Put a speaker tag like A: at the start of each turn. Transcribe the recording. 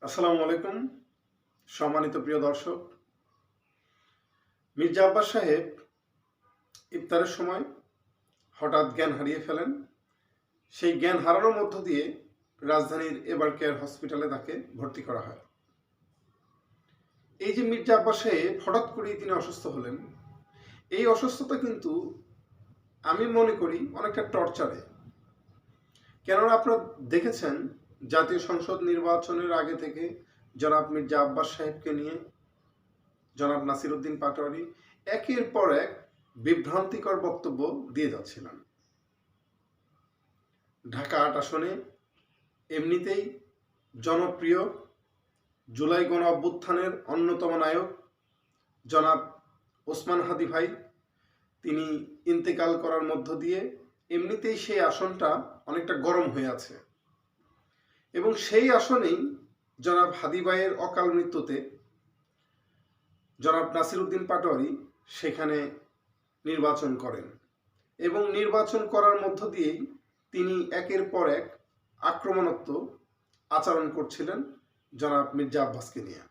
A: আসসালামু আলাইকুম সম্মানিত প্রিয় দর্শক। মির্জা আব্বাস সাহেব ইফতারের সময় হঠাৎ জ্ঞান হারিয়ে ফেলেন। সেই জ্ঞান হারানোর মধ্য দিয়ে রাজধানীর এভার কেয়ার হসপিটালে তাকে ভর্তি করা হয়। এই যে মির্জা আব্বাস সাহেব হঠাৎ করেই তিনি অসুস্থ হলেন, এই অসুস্থতা কিন্তু আমি মনে করি অনেকটা টর্চারে। কেননা আপনারা দেখেছেন জাতীয় সংসদ নির্বাচনের আগে থেকে জনাব মির্জা আব্বাস সাহেবকে নিয়ে জনাব নাসির উদ্দিন পাটোয়ারি একের পর এক বিভ্রান্তিকর বক্তব্য দিয়ে যাচ্ছিলেন। ঢাকা ৮ আসনে এমনিতেই জনপ্রিয় জুলাই গণ অভ্যুত্থানের অন্যতম নায়ক জনাব ওসমান হাদি ভাই তিনি ইন্তেকাল করার মধ্য দিয়ে এমনিতেই সেই আসনটা অনেকটা গরম হয়ে আছে এবং সেই আসনেই জনাব হাদি ভাইয়ের অকাল মৃত্যুতে জনাব নাসির উদ্দিন পাটোয়ারি সেখানে নির্বাচন করেন এবং নির্বাচন করার মধ্য দিয়েই তিনি একের পর এক আক্রমণাত্মক আচরণ করছিলেন জনাব মির্জা আব্বাসকে নিয়ে।